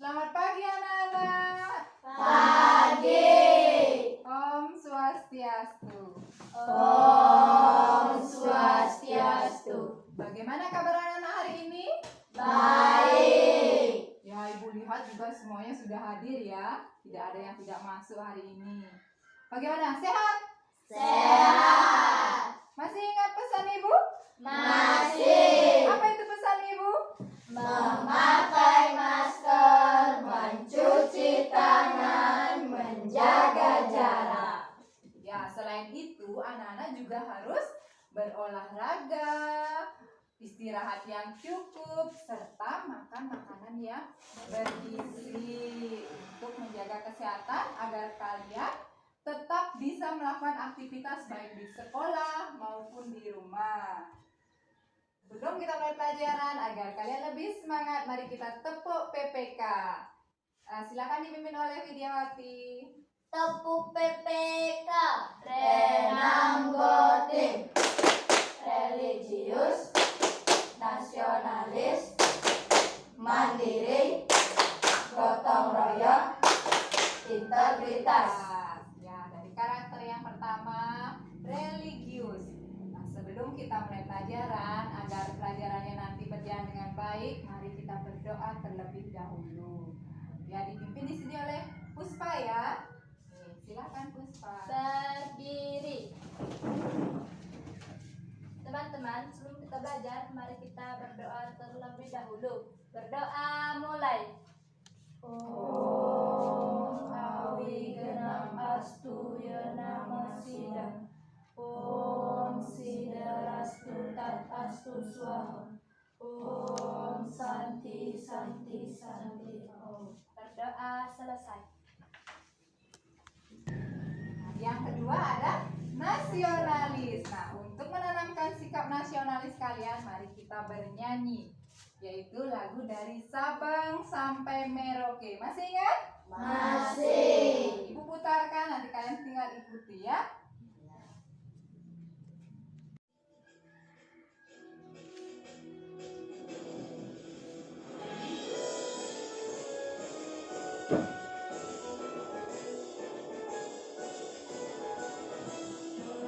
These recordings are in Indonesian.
Selamat pagi anak-anak. Pagi. Om Swastiastu. Om Swastiastu. Bagaimana kabar anak-anak hari ini? Baik. Ya, Ibu lihat juga semuanya sudah hadir ya. Tidak ada yang tidak masuk hari ini. Bagaimana? Sehat? Sehat. Masih ingat pesan Ibu? Masih. Apa itu pesan Ibu? Memakai masker, mencuci tangan, menjaga jarak. Ya, selain itu anak-anak juga harus berolahraga, istirahat yang cukup, serta makan makanan yang bergizi untuk menjaga kesehatan agar kalian tetap bisa melakukan aktivitas baik di sekolah maupun di rumah. Sebelum kita mulai pelajaran agar kalian lebih semangat, mari kita tepuk PPK. Silakan dipimpin oleh Widiawati. Tepuk PPK. Renang Goting. Religius, nasionalis, mandiri, gotong royong, integritas. Ya, dari karakter yang pertama, religius. Nah, sebelum kita mulai pelajaran, agar pelajarannya nanti berjalan dengan baik, mari kita berdoa terlebih dahulu. Ya, dipimpin di sini oleh Puspa ya. Nih, silakan Puspa. Berdiri. Teman-teman, sebelum kita belajar, mari kita berdoa terlebih dahulu. Berdoa mulai. Om Awi Genam Astu Yanama Sidam. Om Sidarastu Tat Astu Swaha. Om Santi Santi Santi Om. Berdoa selesai. Yang kedua ada nasionalis. Nah, untuk menanamkan sikap nasionalis kalian, mari kita bernyanyi, yaitu lagu dari Sabang sampai Merauke. Masih ingat? Masih. Ibu putarkan, nanti kalian tinggal ikuti ya.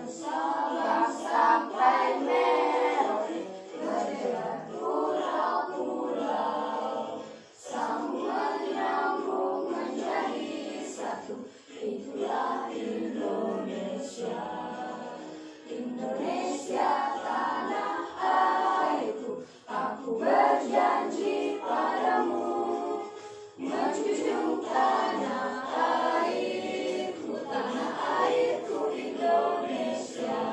Sabang sampai Merauke, berjalan pulau-pulau, sambung menyambung menjadi satu. Itulah Indonesia. Indonesia tanah airku, aku berjanji padamu, menjunjung tanah airku Indonesia.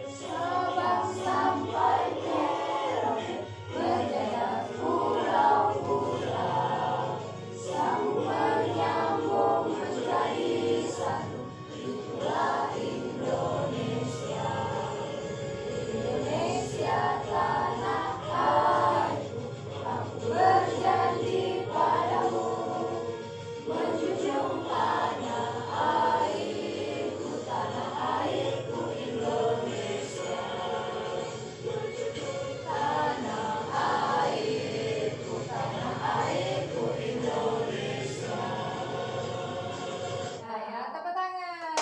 Sabang sampai Merauke, berjalan pulau-pulau, sambung menyambung menjadi satu. Itulah Indonesia. Indonesia tanah airku, aku berjanji padamu, menjunjung tanah airku Indonesia. Tanah airku Indonesia. Ya, tepuk tangan.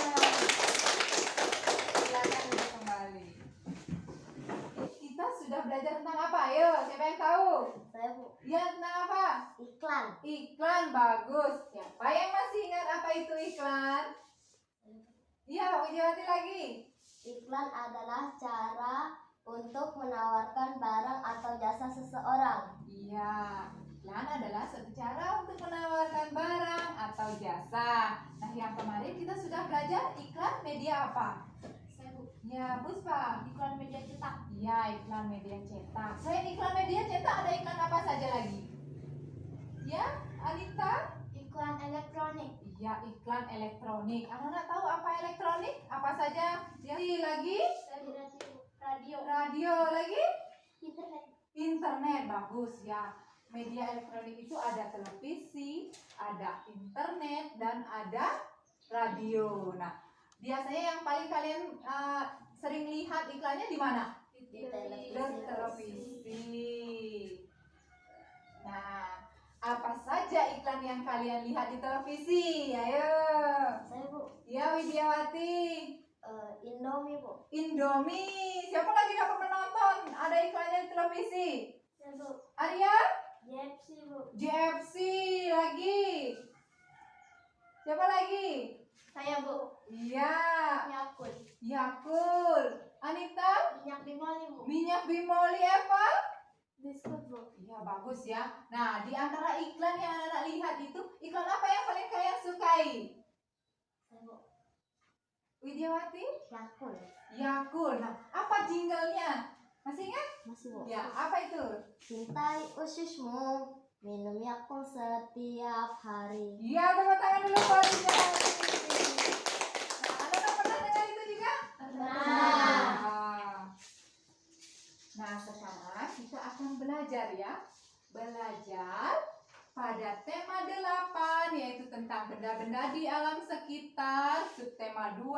Silakan duduk kembali. Kita sudah belajar tentang apa? Ayo, siapa yang tahu? Saya Bu, Ya, tentang apa? iklan. Iklan, bagus. Siapa yang masih ingat apa itu iklan? Iya, Widiawati lagi. Iklan adalah cara untuk menawarkan barang atau jasa seseorang. Iya, iklan adalah suatu cara untuk menawarkan barang atau jasa. Nah, yang kemarin kita sudah belajar iklan media apa? Saya Bu, Ya, Puspa. iklan media cetak. Iya, iklan media cetak. Selain iklan media cetak, ada iklan apa saja lagi? Ya, Alita? Iklan elektronik. Iya, iklan elektronik. Anak-anak tahu apa elektronik? Apa saja? Lagi? Radio. Radio lagi? Internet. Internet, bagus ya. Media elektronik itu ada televisi, ada internet, dan ada radio. Nah, biasanya yang paling kalian sering lihat iklannya di mana? Di televisi. Di televisi. Nah, apa saja iklan yang kalian lihat di televisi? Ayo. Saya Bu, Ya, Widiawati. Indomie Bu. Indomie. Siapa lagi yang pernah nonton? Ada iklannya di televisi. Saya Bu, Arya? JFC Bu. JFC lagi. Siapa lagi? Saya Bu, Iya. Yakult. Yakult. Anita? Minyak Bimoli Bu. Minyak Bimoli apa? Biskut Bu. Iya, bagus ya. Nah, di antara iklan yang anak-anak lihat itu, iklan apa yang paling kalian sukai? Saya Bu, Widiawati? Yakult. Yakult. Nah, apa jinglenya? Masih ingat? Masih Bu. Ya, apa itu? Cintai ususmu, minum Yakult setiap hari. Iya, tepuk tangan dulu buat Widiawati. Nah, anak-anak pernah dengar itu juga? Pernah. Nah, sekarang kita akan belajar ya. Belajar pada tema 8 yaitu tentang benda-benda di alam sekitar, subtema 2,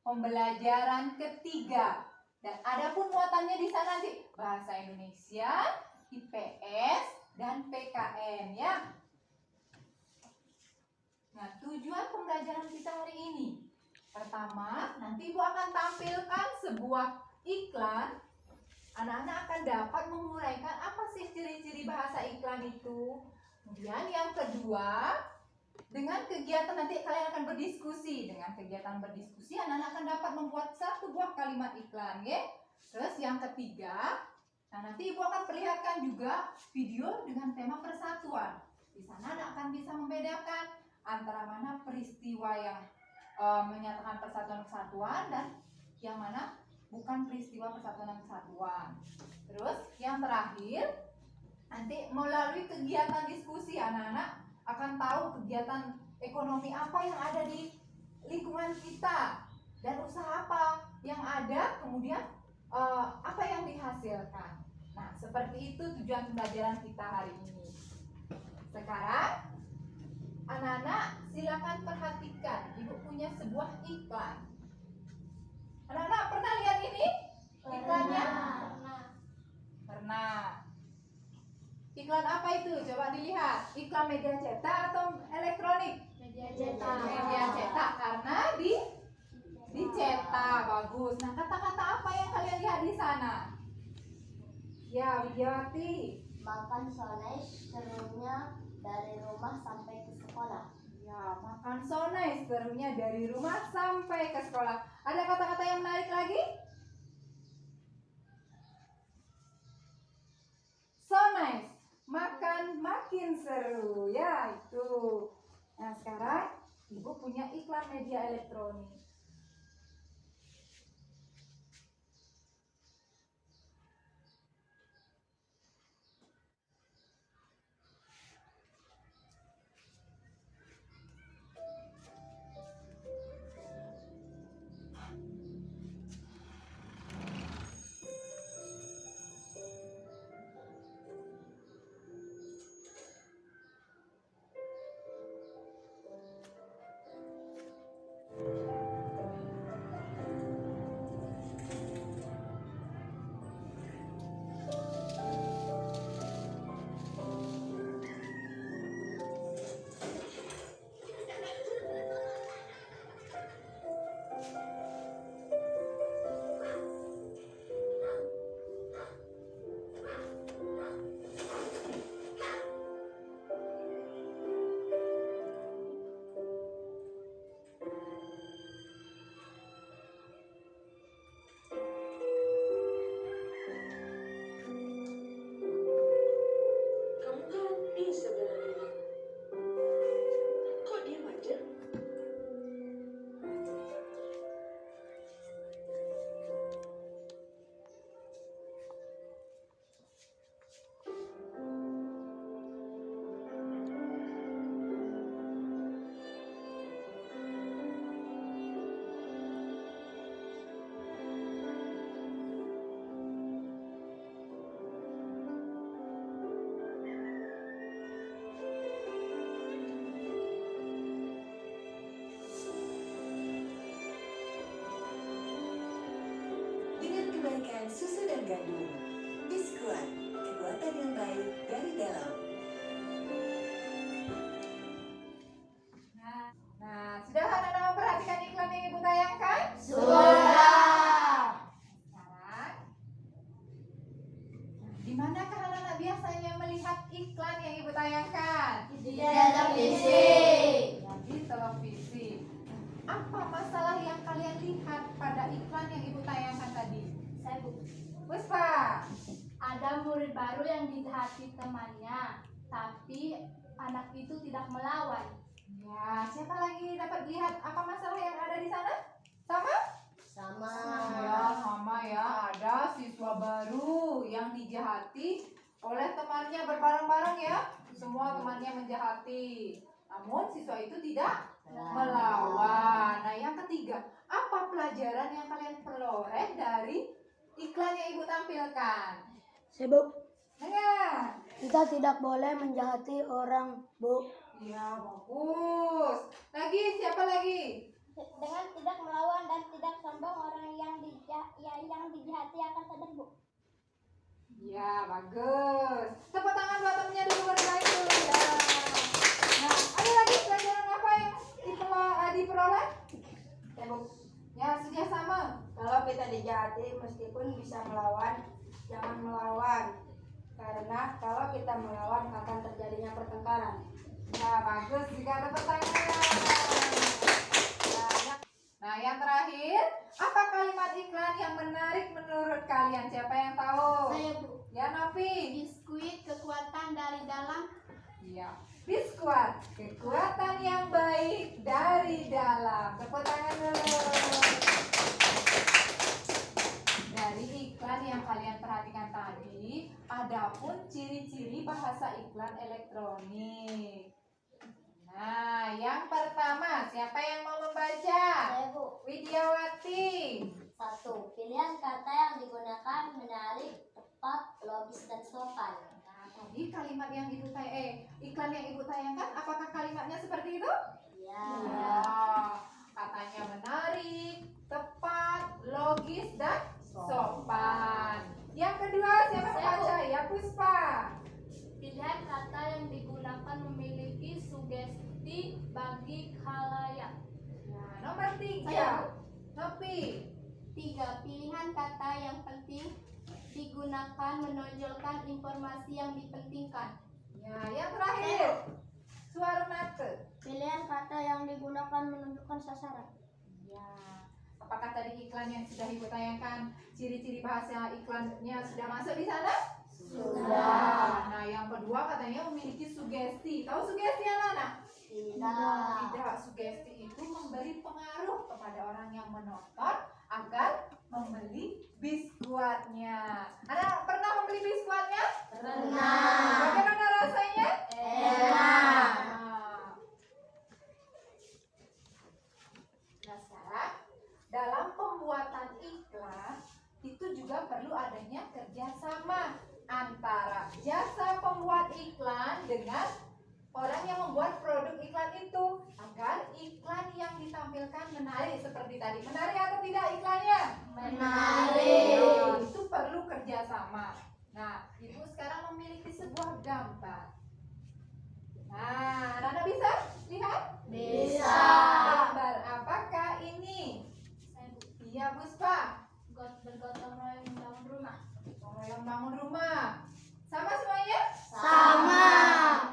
pembelajaran ketiga. Dan ada pun muatannya di sana nanti bahasa Indonesia, IPS, dan PKN ya. Nah, tujuan pembelajaran kita hari ini. Pertama, nanti Ibu akan tampilkan sebuah iklan. Anak-anak akan dapat menguraikan apa sih ciri-ciri bahasa iklan itu. Kemudian yang kedua, dengan kegiatan nanti kalian akan berdiskusi. Dengan kegiatan berdiskusi, anak-anak akan dapat membuat satu buah kalimat iklan, ya. Terus yang ketiga, nah nanti Ibu akan perlihatkan juga video dengan tema persatuan. Di sana anak akan bisa membedakan antara mana peristiwa yang menyatakan persatuan kesatuan dan yang mana bukan peristiwa persatuan dan kesatuan. Terus yang terakhir, nanti melalui kegiatan diskusi anak-anak akan tahu kegiatan ekonomi apa yang ada di lingkungan kita dan usaha apa yang ada, kemudian apa yang dihasilkan. Nah, seperti itu tujuan pembelajaran kita hari ini. Sekarang anak-anak silakan perhatikan, Ibu punya sebuah iklan. Anak-anak pernah lihat ini iklannya? Pernah. Iklan apa itu? Coba dilihat. Iklan media cetak atau elektronik? Media cetak. Media cetak karena dicetak. Bagus. Nah, kata-kata apa yang kalian lihat di sana? Ya, Widiawati. Makan sonai serunya dari rumah sampai ke sekolah. Ya, makan sonai serunya dari rumah sampai ke sekolah. Ada kata-kata yang menarik lagi? Sonai, makan makin seru. Ya, itu. Nah, sekarang Ibu punya iklan media elektronik. perhatikan dulu. Biskuat, kekuatan yang baik dari dalam. Nah, sudah anak-anak memperhatikan iklan yang ibu tayangkan? Sudah. Sekarang, di manakah anak-anak biasanya melihat iklan yang ibu tayangkan? Di televisi. Ya, di televisi. Apa masalah yang kalian lihat pada iklan yang ibu tayangkan tadi? Saya Bu. Puspa. Ada murid baru yang didekati temannya, tapi anak itu tidak melawan. Ya, siapa lagi dapat lihat apa masalah yang ada di sana? Sama? Sama. Ya, sama ya. Ada siswa baru yang dijahati oleh temannya berbareng-bareng ya. Semua temannya menjahati. Namun siswa itu tidak melawan. Nah, yang ketiga, apa pelajaran yang kalian peroleh dari iklan yang ibu tampilkan? Sibuk. Dengar. Kita tidak boleh menjahati orang, Bu. Ya, bagus. Lagi, siapa lagi? Dengan tidak melawan dan tidak sombong, orang yang dijahati akan sadar, Bu. Ya, bagus. Tepuk tangan buat temennya dulu baru itu. Ya. Nah, ada lagi pelajaran apa yang diperoleh? Ya, sudah sama. Kalau kita dijahati meskipun bisa melawan, jangan melawan. Karena kalau kita melawan akan terjadinya pertengkaran. Ya, bagus. Juga tepuk tangan. Nah, yang terakhir, apa kalimat iklan yang menarik menurut kalian? Siapa yang tahu? Saya, Bu. Ya, Novi. Biskuit kekuatan dari dalam. Iya. Biskuat, kekuatan yang baik dari dalam. Tepuk tangan dulu. Dari iklan yang kalian perhatikan tadi, adapun ciri-ciri bahasa iklan elektronik. Nah, yang pertama, siapa yang mau membaca? Saya, Bu. Widiawati. 1. Pilihan kata yang digunakan menarik, tepat, logis, dan sopan. Nah, tadi kalimat yang iklan yang ibu tayangkan, apakah kalimatnya seperti itu? Ya. Ya, katanya menarik, tepat, logis, dan sopan. Yang kedua, siapa yang baca? Ya, Puspa. Pilihan kata yang digunakan memiliki sugesti bagi khalayak. Nah, nomor 3. Saya. Nopi. 3. Pilihan kata yang penting digunakan menonjolkan informasi yang dipentingkan. Ya, yang terakhir. Suarnate. Pilihan kata yang digunakan menunjukkan sasaran. Ya, apakah tadi iklan yang sudah ibu tayangkan, ciri-ciri bahasa iklannya sudah masuk di sana? Sudah. Nah, yang kedua katanya memiliki sugesti. Tahu sugesti anak-anak? Tidak. Sugesti itu memberi pengaruh kepada orang yang menonton agar membeli biskuatnya. Anak pernah membeli biskuatnya? Pernah. Bagaimana rasanya? Enak. Nah, sekarang dalam pembuatan iklan itu juga perlu adanya kerjasama antara jasa pembuat iklan dengan orang yang membuat produk iklan itu agar iklan yang ditampilkan menarik seperti tadi. Menarik atau tidak iklannya? Menarik. Nah, itu perlu kerjasama. Nah, ibu sekarang memiliki sebuah gambar. Nah, anak-anak bisa lihat? Bisa. Gambar apakah ini? Iya, Puspa. Bergotong royong membangun rumah. Yang bangun rumah. Sama semuanya? Sama.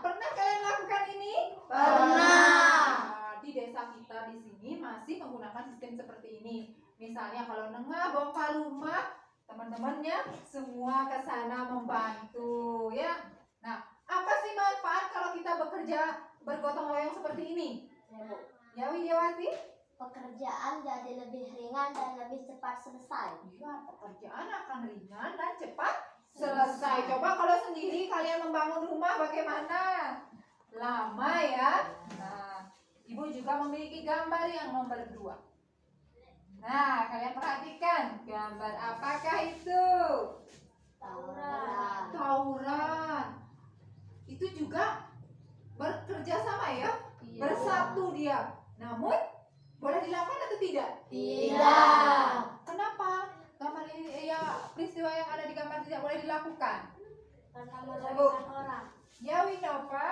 Pernah kalian lakukan ini? Pernah. Nah, di desa kita di sini masih menggunakan sistem seperti ini. Misalnya kalau nengah bongkar rumah, teman-temannya semua ke sana membantu ya. Nah, apa sih manfaat kalau kita bekerja bergotong royong seperti ini? Ya, Widiawati? Pekerjaan jadi lebih ringan dan lebih cepat selesai. Iya, pekerjaan akan ringan dan cepat selesai. Coba kalau sendiri kalian membangun rumah bagaimana? Lama ya. Nah, ibu juga memiliki gambar yang nomor 2. Nah, kalian perhatikan gambar apakah itu? Tauran. Tauran. Itu juga bekerja sama ya? Iya. Bersatu dia. Namun boleh dilakukan atau tidak? Tidak. Kenapa? Gambar ini ya peristiwa yang ada di gambar tidak boleh dilakukan? Karena merugikan orang. Ya Winova.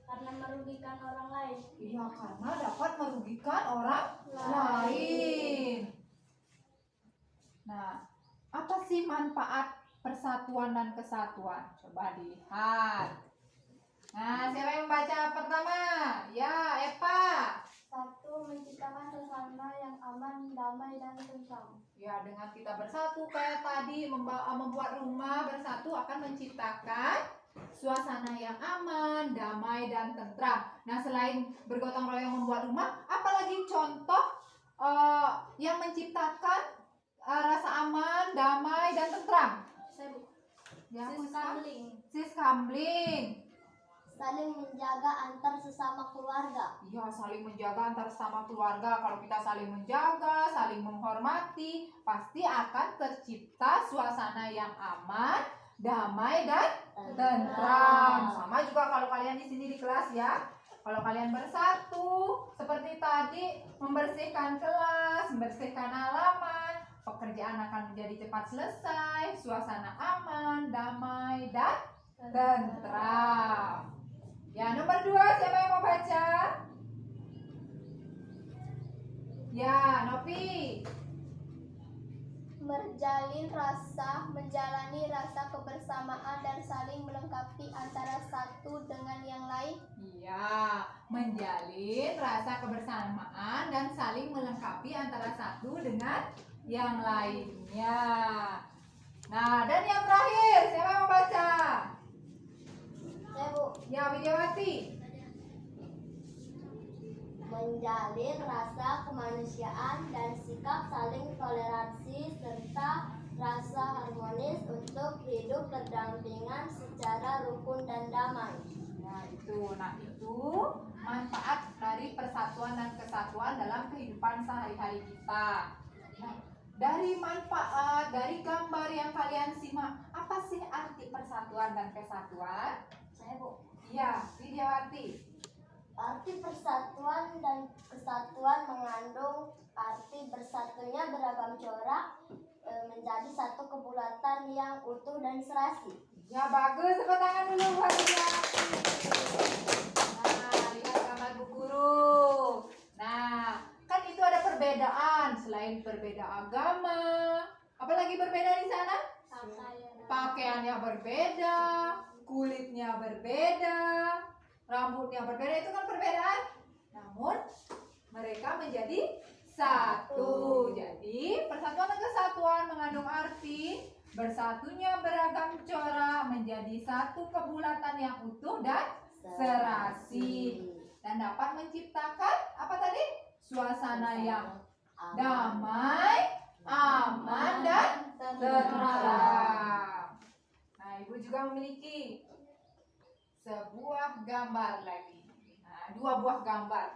Karena merugikan orang lain. Iya, karena dapat merugikan orang lain. Nah, apa sih manfaat persatuan dan kesatuan? Coba dilihat. Nah, siapa yang membaca pertama? Ya, Eva. Satu, menciptakan suasana yang aman, damai, dan tentram. Ya, dengan kita bersatu kayak tadi membuat rumah bersatu akan menciptakan suasana yang aman, damai, dan tentram. Nah, selain bergotong royong membuat rumah, apalagi contoh yang menciptakan rasa aman, damai, dan tentram? Ya, Siskambling. Saling menjaga antar sesama keluarga. Ya, saling menjaga antar sesama keluarga. Kalau kita saling menjaga, saling menghormati, pasti akan tercipta suasana yang aman, damai, dan tentram. Sama juga kalau kalian di sini di kelas ya. Kalau kalian bersatu, seperti tadi, membersihkan kelas, membersihkan halaman, pekerjaan akan menjadi cepat selesai, suasana aman, damai, dan tentram. Ya, nomor 2, siapa yang mau baca? Ya, Nopi. Menjalani rasa kebersamaan dan saling melengkapi antara satu dengan yang lain. Iya, menjalin rasa kebersamaan dan saling melengkapi antara satu dengan yang lainnya. Nah, dan yang terakhir, siapa yang mau baca? Saya, Bu. Ya, Widiawati. Menjalin rasa kemanusiaan dan sikap saling toleransi serta rasa harmonis untuk hidup berdampingan secara rukun dan damai. Nah, itu manfaat dari persatuan dan kesatuan dalam kehidupan sehari-hari kita. Nah, dari manfaat, dari gambar yang kalian simak, apa sih arti persatuan dan kesatuan? Saya, Bu. Iya, Widiawati. Arti persatuan dan kesatuan mengandung arti bersatunya beragam corak menjadi satu kebulatan yang utuh dan serasi. Ya, bagus, tepuk tangan dulu buat Widiawati. Nah, lihat gambar Bu Guru. Nah, kan itu ada perbedaan, selain berbeda agama, apalagi berbeda di sana? Pakaiannya berbeda, kulitnya berbeda, rambutnya berbeda, itu kan perbedaan. Namun mereka menjadi satu. Jadi persatuan dan kesatuan mengandung arti bersatunya beragam corak menjadi satu kebulatan yang utuh dan serasi, dan dapat menciptakan apa tadi? Suasana yang damai, aman, dan tentram. Nah, Ibu juga memiliki sebuah gambar lagi. Nah, 2 buah gambar.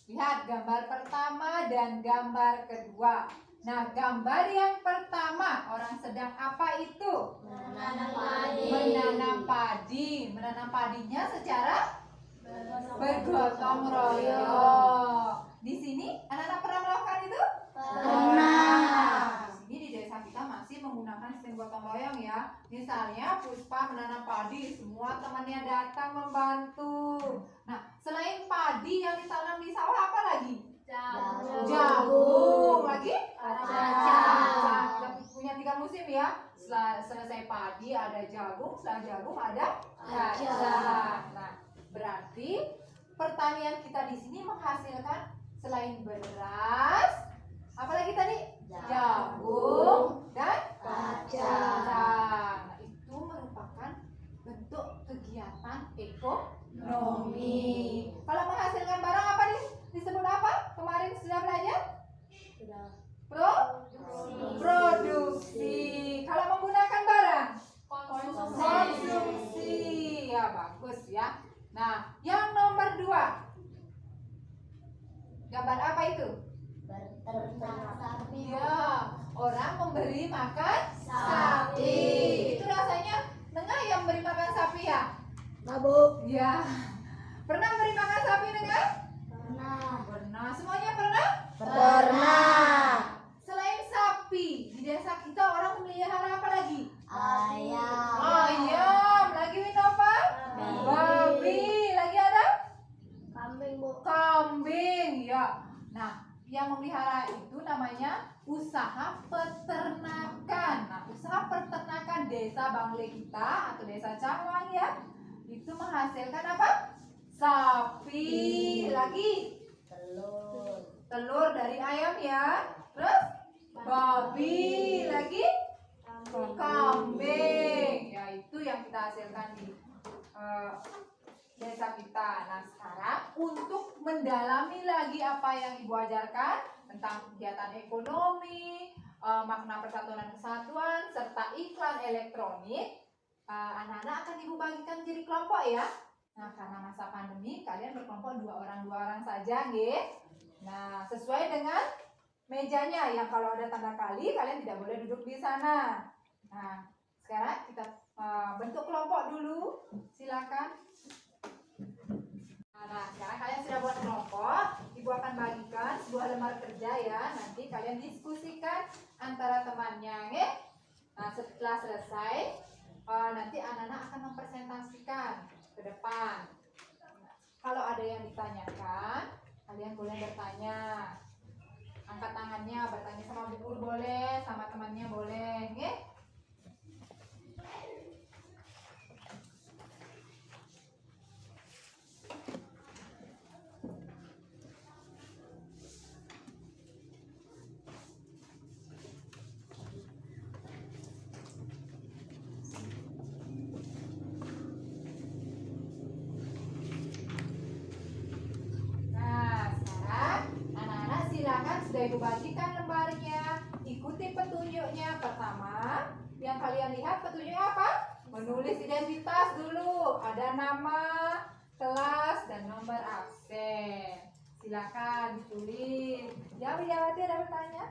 Lihat gambar pertama dan gambar kedua. Nah, gambar yang pertama, orang sedang apa itu? Menanam padi. Menanam padi. Menanam padinya secara bergotong royong. Di sini anak-anak pernah melakukan itu? Pernah. Di sini di desa kita masih menggunakan sistem gotong royong ya. Misalnya Puspa menanam padi, semua temannya datang membantu. Nah, selain padi yang ditanam di sawah, apa lagi? Jagung. Lagi? Kacang. Kita punya 3 musim ya. Setelah selesai padi ada jagung, setelah jagung ada kacang. Nah, berarti pertanian kita di sini menghasilkan selain beras, apalagi tadi? Jagung dan kacang. Nah, itu merupakan bentuk kegiatan ekonomi. Kalau menghasilkan barang apa disebut apa? Kemarin sudah belajar? Produksi. Kalau menggunakan barang? Konsumsi. Ya, bagus ya. Nah, yang nomor 2. Gambar apa itu? Berternak sapi. Ya, orang memberi makan sapi. Itu rasanya Nengah yang beri makan sapi ya? Mabuk. Ya. Pernah beri makan sapi Nengah? Pernah. Pernah. Semuanya pernah? Pernah. Selain sapi, di desa kita orang memelihara apa yang memelihara itu namanya usaha peternakan. Nah, usaha peternakan desa Bangle kita atau desa Cawang ya, itu menghasilkan apa? Sapi, lagi telur dari ayam ya, terus babi, lagi kambing. Ya, itu yang kita hasilkan di desa kita. Nah, sekarang untuk mendalami lagi apa yang Ibu ajarkan tentang kegiatan ekonomi, makna persatuan dan kesatuan, serta iklan elektronik, anak-anak akan Ibu bagikan jadi kelompok ya. Nah, karena masa pandemi, kalian berkelompok dua orang saja, nggih. Nah, sesuai dengan mejanya yang kalau ada tanda kali, kalian tidak boleh duduk di sana. Nah, sekarang kita bentuk kelompok dulu. Silakan. Nah, sekarang kalian sudah buat kelompok. Ibu akan bagikan sebuah lembar kerja ya. Nanti kalian diskusikan antara temannya, nggih. Nah, setelah selesai, nanti anak-anak akan mempresentasikan ke depan. Kalau ada yang ditanyakan, kalian boleh bertanya. Angkat tangannya, bertanya sama Bu Guru boleh, sama temannya boleh, nggih. Sudah Ibu bagikan lembarnya, ikuti petunjuknya. Pertama, yang kalian lihat petunjuknya apa? Menulis identitas dulu. Ada nama, kelas, dan nomor absen. Silakan ditulis. Ya, Widiawati ada bertanya?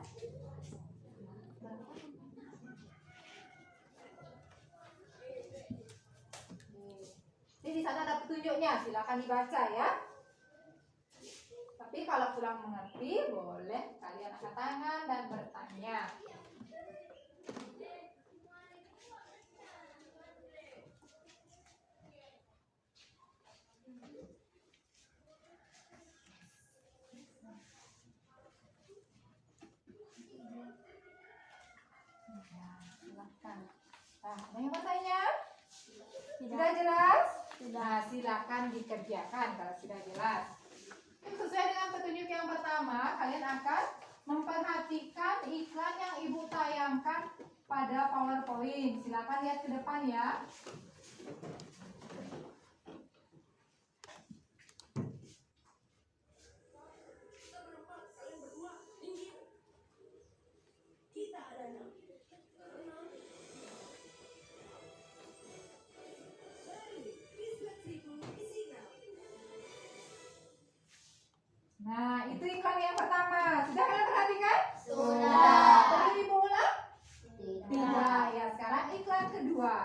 Jadi di sana ada petunjuknya, silakan dibaca ya. Tapi kalau kurang mengerti, boleh kalian angkat tangan dan bertanya. Silakan. Nah, ada yang bertanya? Sudah jelas? Nah, silakan dikerjakan kalau sudah jelas. Sesuai dengan petunjuk yang pertama, kalian akan memperhatikan iklan yang Ibu tayangkan pada PowerPoint. Silakan lihat ke depan ya. Nah, itu iklan yang pertama. Sudah kalian perhatikan? Sudah. Perlu Ibu ulang? Tidak. Ya, sekarang iklan kedua.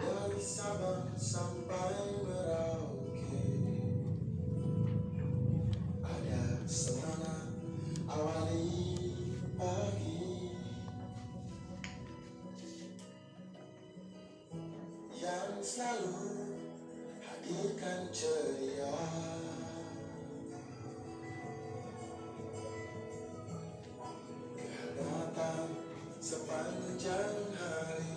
Dari Sabang sampai Merauke, ada semangat awali pagi yang selalu hadirkan ceria. Kehangatan sepanjang hari.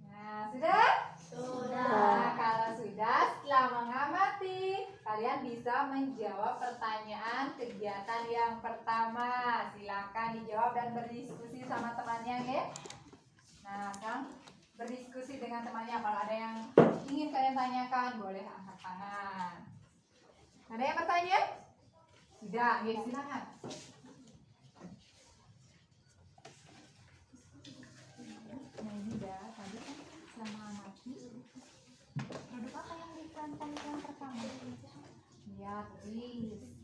Nah, sudah? Nah, kalau sudah, setelah mengamati, kalian bisa menjawab pertanyaan kegiatan yang pertama. Silakan dijawab dan berdiskusi sama temannya, ya. Nah, sekarang berdiskusi dengan temannya. Kalau ada yang ingin kalian tanyakan, boleh angkat tangan. Ada yang bertanya? Tidak, ya silakan. Nah, ini menanyakan yang pertama. Ya, please.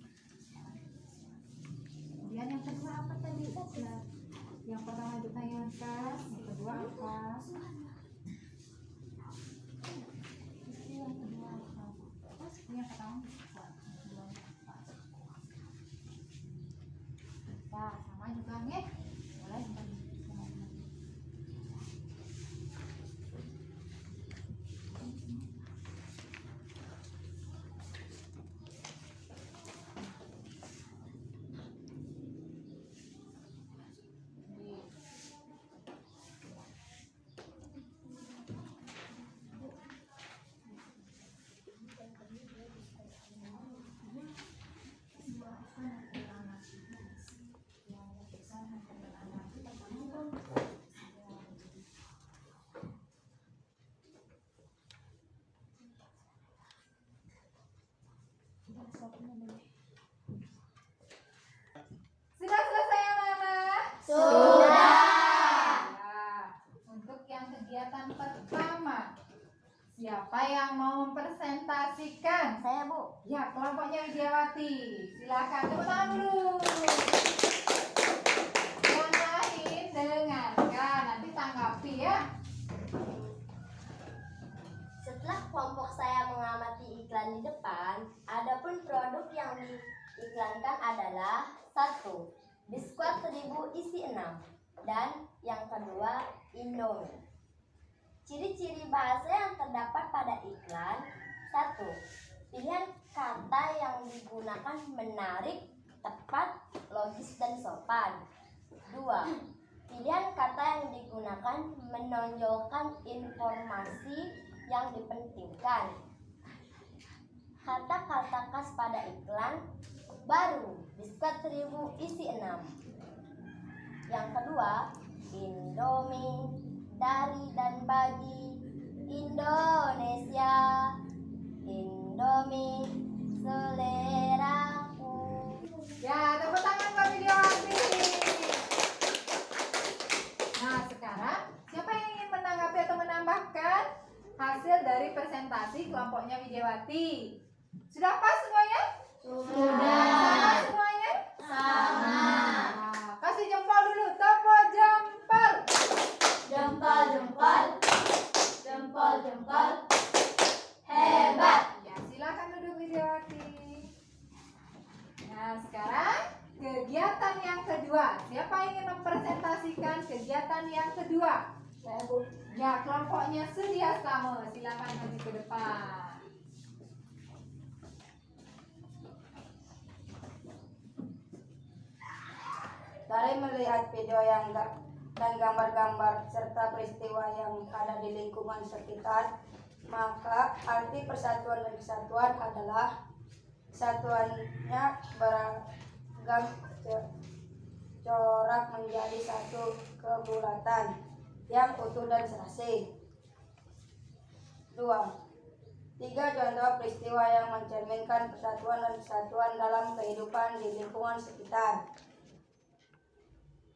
Kemudian yang kedua apa tadi? Yang pertama itu tanyakan, yang kedua apa? Yang kedua apa? Yang pertama apa? Yang kedua apa? Nah, sama juga nih. Boleh Sudah selesai anak-anak? Sudah. Ya, untuk yang kegiatan pertama, siapa yang mau mempresentasikan? Saya, Bu. Ya, kelompoknya Widyawati. Silakan tepuk tangan dulu. Yang lain dengarkan, nanti tanggapi ya. Setelah kelompok saya mengamati iklan di depan, adapun produk yang diiklankan adalah 1. Biskuit 1000 isi 6 dan yang kedua Indomie. Ciri-ciri bahasa yang terdapat pada iklan: 1. Pilihan kata yang digunakan menarik, tepat, logis, dan sopan. 2. Pilihan kata yang digunakan menonjolkan informasi yang dipentingkan. Kata-kata khas pada iklan: baru, biskuit 1000 isi 6. Yang kedua, Indomie, dari dan bagi Indonesia. Indomie, seleraku. Ya, tepuk tangan buat Widyawati. Nah, sekarang siapa yang ingin menanggapi atau menambahkan hasil dari presentasi kelompoknya Widyawati? Sudah pas semuanya? Sudah. Sama semuanya? Sama. Nah, kasih jempol dulu, tepuk jempol. Jempol, jempol. Jempol, jempol. Hebat. Ya, silakan duduk Widyawati. Nah, sekarang kegiatan yang kedua. Siapa yang ingin mempresentasikan kegiatan yang kedua? Saya, Bu. Ya, kelompoknya Sedia Sama. Silakan maju ke depan. Dari melihat video dan gambar-gambar serta peristiwa yang ada di lingkungan sekitar, maka arti persatuan dan kesatuan adalah kesatuannya beragam corak menjadi satu kebulatan yang utuh dan serasi. 2. 3 contoh peristiwa yang mencerminkan persatuan dan kesatuan dalam kehidupan di lingkungan sekitar.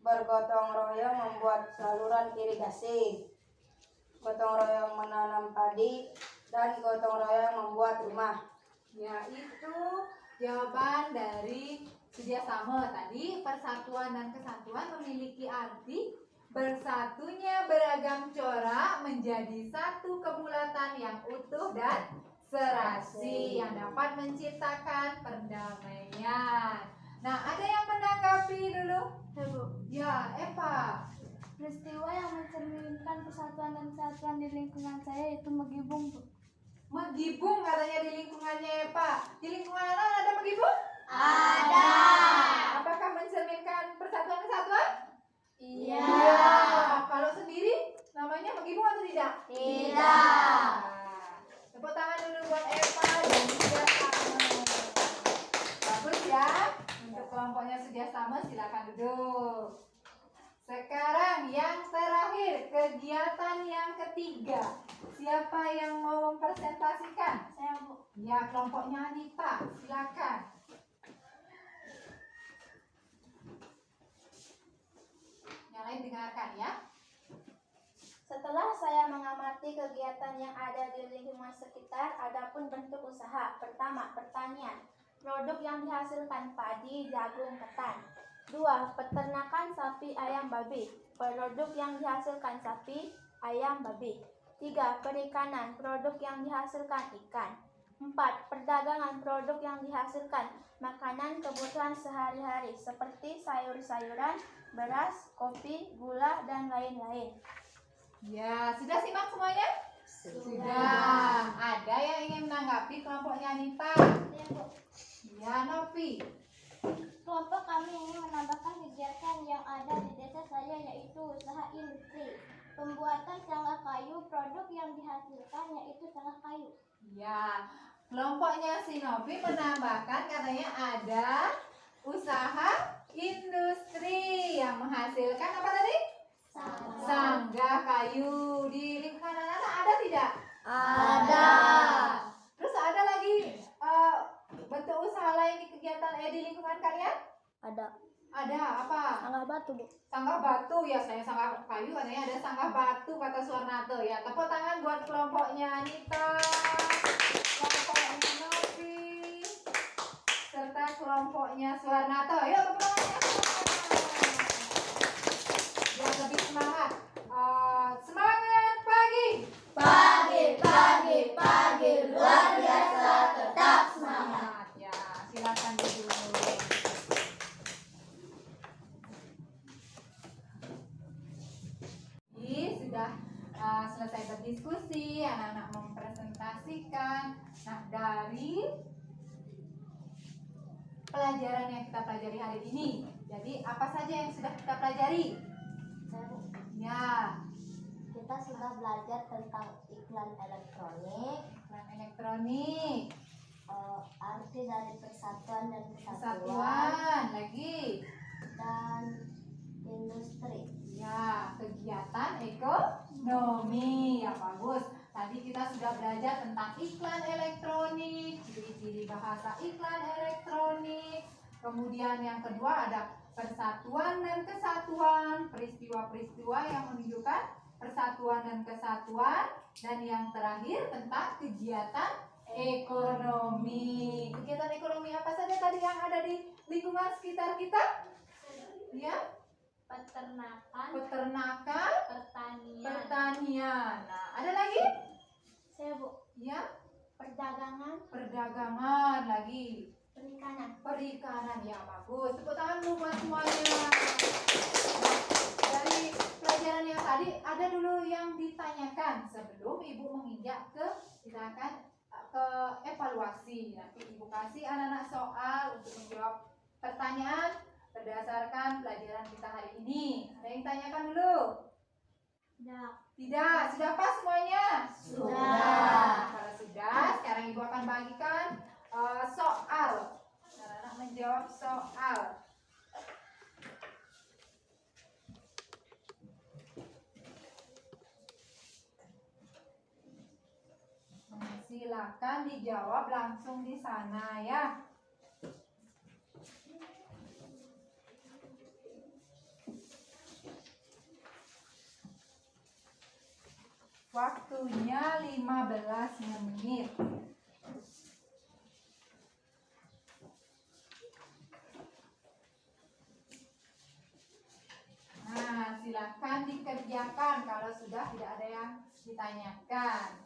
Bergotong royong membuat saluran irigasi, gotong royong menanam padi, dan gotong royong membuat rumah. Ya, itu jawaban dari Sedia Sama tadi. Persatuan dan kesatuan memiliki arti bersatunya beragam corak menjadi satu kebulatan yang utuh dan serasi yang dapat menciptakan perdamaian. Nah, ada yang menanggapi dulu? Ya, Eva. Peristiwa yang mencerminkan persatuan dan kesatuan di lingkungan saya itu Megibung, Bu. Megibung katanya di lingkungannya Eva. Di lingkungan Anak ada Megibung? Ada. Apakah mencerminkan persatuan kesatuan? Iya. Kalau sendiri namanya Megibung atau tidak? Tidak. Nah, tepuk tangan dulu buat Eva dan Sedia Sama. Bagus ya. Untuk kelompoknya Sedia Sama silakan duduk. Sekarang yang terakhir, kegiatan yang ketiga. Siapa yang mau mempresentasikan? Saya, Bu. Ya, kelompoknya Anita. Silakan. Yang lain dengarkan ya. Setelah saya mengamati seperti kegiatan yang ada di lingkungan sekitar, adapun bentuk usaha. Pertama, pertanian. Produk yang dihasilkan padi, jagung, ketan. 2. Peternakan sapi, ayam, babi. Produk yang dihasilkan sapi, ayam, babi. 3. Perikanan. Produk yang dihasilkan ikan. 4. Perdagangan. Produk yang dihasilkan makanan kebutuhan sehari-hari seperti sayur-sayuran, beras, kopi, gula, dan lain-lain. Ya, sudah simak semuanya? Sudah. Ada yang ingin menanggapi kelompoknya Anita? Ya, Bu. Ya, Novi. Kelompok kami ingin menambahkan kegiatan yang ada di desa saya, yaitu usaha industri. Pembuatan sanggah kayu, produk yang dihasilkan yaitu sanggah kayu. Ya, kelompoknya si Novi menambahkan katanya ada usaha industri yang menghasilkan apa tadi? Sanggah kayu. Di lingkungan anak-anak ada tidak? Ada. Terus ada lagi bentuk usaha lain di kegiatan di lingkungan kalian? Ada. Ada apa? Sanggah batu, Bu. Sanggah batu ya, saya sanggah kayu katanya ada sanggah batu kata Suwarnato ya. Tepuk tangan buat kelompoknya Anita, kelompoknya Novi, serta kelompoknya Suwarnato. Yuk tepuk tangannya. Biar lebih semangat. Semangat pagi. Pagi, luar biasa, tetap semangat. Ya, silakan duduk. Sudah selesai berdiskusi, anak-anak mempresentasikan. Nah, dari pelajaran yang kita pelajari hari ini, jadi apa saja yang sudah kita pelajari? Ya, Kita sudah belajar tentang iklan elektronik, arti dari persatuan dan kesatuan, lagi. dan industri. Ya, kegiatan ekonomi. Ya, bagus. Tadi kita sudah belajar tentang iklan elektronik, ciri-ciri bahasa iklan elektronik. Kemudian yang kedua ada persatuan dan kesatuan, peristiwa-peristiwa yang menunjukkan persatuan dan kesatuan. Dan yang terakhir tentang kegiatan ekonomi. Kegiatan ekonomi apa saja tadi yang ada di lingkungan sekitar kita? Ya, peternakan, pertanian. Nah, ada lagi? Saya, Bu. Ya, Perdagangan, lagi. perikanan. Ya, bagus. Tepuk tangan dulu buat semuanya. Nah, dari pelajaran yang tadi ada dulu yang ditanyakan sebelum Ibu menginjak ke kita akan ke evaluasi. Nanti Ibu kasih anak-anak soal untuk menjawab pertanyaan berdasarkan pelajaran kita hari ini. Ada yang tanyakan dulu? Tidak, sudah pas semuanya? Sudah. Kalau sudah, sekarang Ibu akan bagikan soal. Anak-anak menjawab soal. Silakan dijawab langsung di sana ya. Waktunya 15 menit. Nah, silakan dikerjakan kalau sudah tidak ada yang ditanyakan.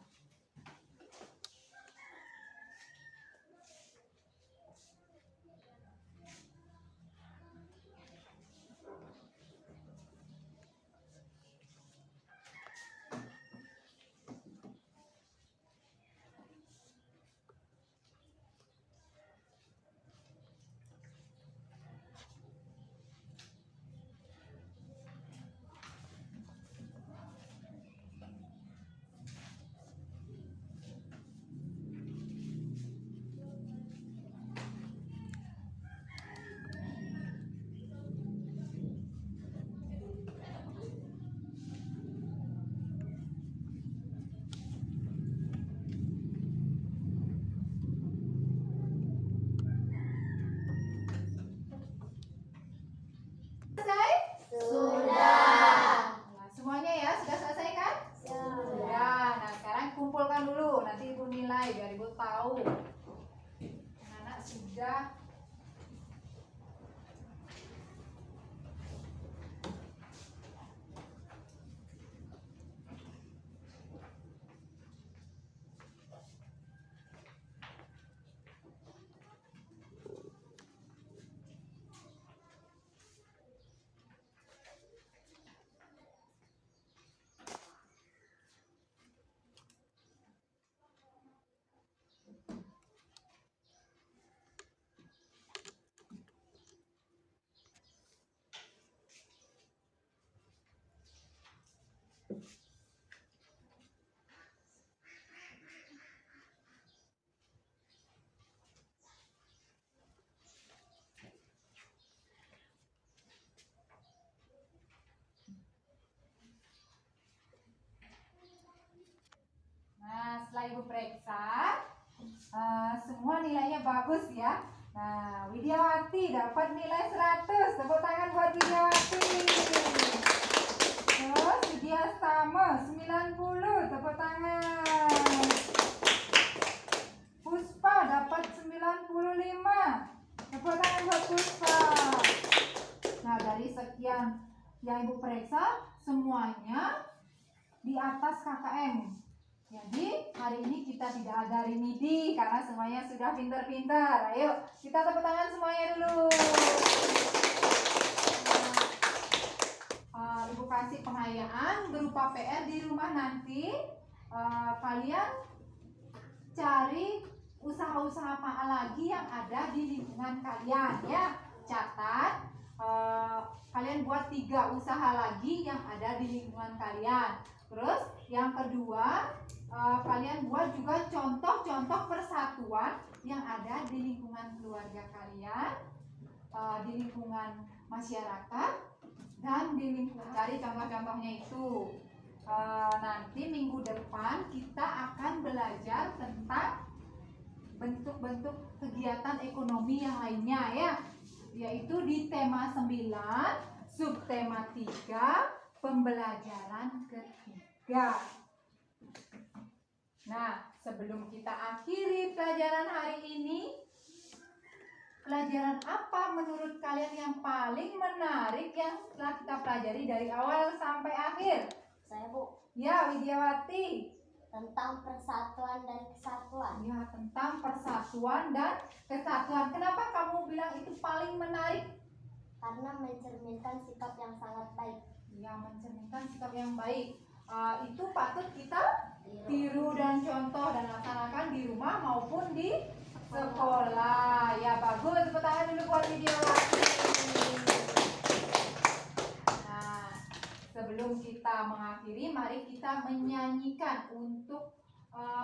3. Nah, setelah Ibu periksa, semua nilainya bagus ya. Nah, Widiawati dapat nilai 100. Tepuk tangan buat Widiawati. Terus Widya sama 90. Tepuk tangan. Puspa dapat 95. Tepuk tangan buat Puspa. Nah, dari sekian yang Ibu periksa, semuanya di atas KKM. Jadi hari ini kita tidak ada remedi karena semuanya sudah pintar-pintar. Ayo kita tepuk tangan semuanya dulu. Ibu kasih penghayaan berupa PR di rumah nanti. Kalian cari usaha-usaha apa lagi yang ada di lingkungan kalian ya. Catat. Kalian buat 3 usaha lagi yang ada di lingkungan kalian. Terus yang kedua, kalian buat juga contoh-contoh persatuan yang ada di lingkungan keluarga kalian, di lingkungan masyarakat, dan di lingkungan. Cari contoh-contohnya itu. Nanti minggu depan kita akan belajar tentang bentuk-bentuk kegiatan ekonomi yang lainnya ya, yaitu di tema 9, subtema 3, pembelajaran ketiga. Nah, sebelum kita akhiri pelajaran hari ini, pelajaran apa menurut kalian yang paling menarik yang telah kita pelajari dari awal sampai akhir? Saya Bu, Ya, Widiawati. tentang persatuan dan kesatuan. Ya, tentang persatuan dan kesatuan. Kenapa kamu bilang itu paling menarik? Karena mencerminkan sikap yang sangat baik. Ya, mencerminkan sikap yang baik. Itu patut kita tiru dan contoh dan laksanakan di rumah maupun di sekolah. Ya, bagus. Tepuk tangan dulu buat Widiawati. Nah, sebelum kita mengakhiri, mari kita menyanyikan untuk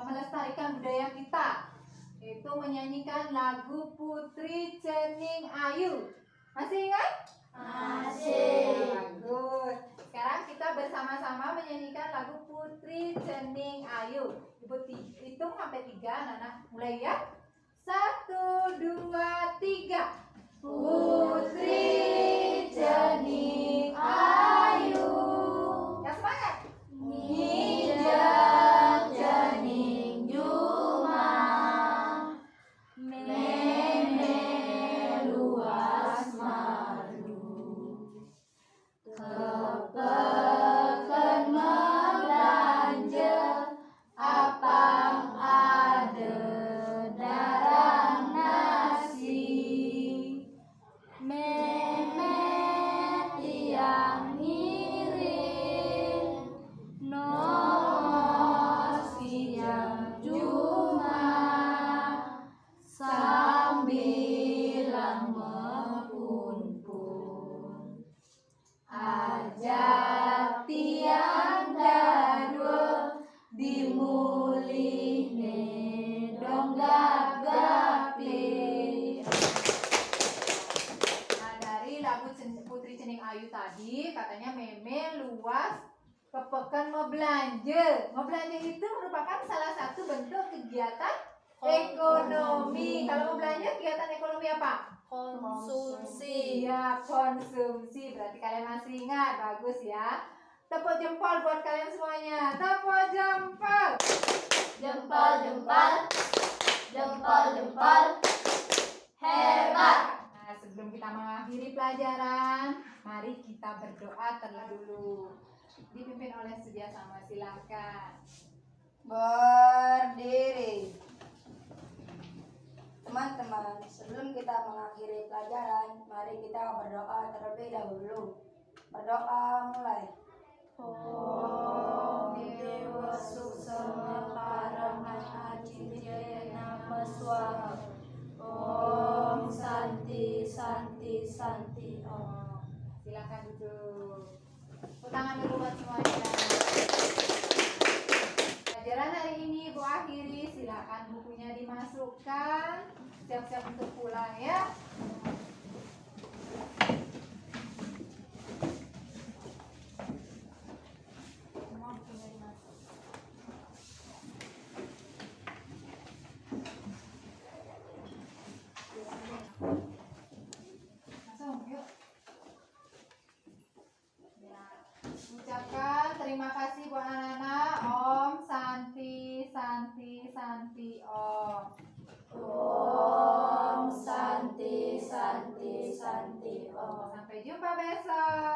melestarikan budaya kita. Yaitu menyanyikan lagu Putri Cening Ayu. Masih ingat? Masih. Bagus. Sekarang kita bersama-sama menyanyikan lagu Putri Cening Ayu. Ibu hitung sampai 3, anak-anak. Mulai ya. 1, 2, 3. Putri Cening Ayu. Yang semangat. Ngijak cening juma, meme luas madu, kepekan membelanja, apang ada darah nasi, memet yang ngirim, nosi yang cuma, sambilan mepun-pun, ajak tiang dadua dimulihne donggap-gapi. Nah, dari lagu Putri Cening Ayu tadi katanya meme luas kepekan mau belanja. Mau belanja itu merupakan salah satu bentuk kegiatan ekonomi. Kalau mau belanja kegiatan ekonomi apa? Konsumsi. Iya, konsumsi. Berarti kalian masih ingat. Bagus ya. Tepuk jempol buat kalian semuanya. Tepuk jempol. Jempol, jempol, jempol, jempol. Hebat. Nah, sebelum kita mengakhiri pelajaran, mari kita berdoa terlebih dahulu. Dipimpin oleh Sedia Sama, silakan. Berdiri. Teman-teman, sebelum kita mengakhiri pelajaran, mari kita berdoa terlebih dahulu. Berdoa mulai. Om Dewa Suksema Paraman Ajinjaya Swaha. Om Santi Santi Santi Om. Silakan duduk. Tepuk tangan dulu buat semuanya. Pelajaran hari ini Ibu akhiri. Silakan bukunya dimasukkan. Siap-siap untuk pulang ya. Semua bukunya dimasuk. Masuk yuk. Ya, ucapkan terima kasih buat anak-anak. Om Santi Santi Santi Om. Om Santi Santi Santi Om. Sampai jumpa besok.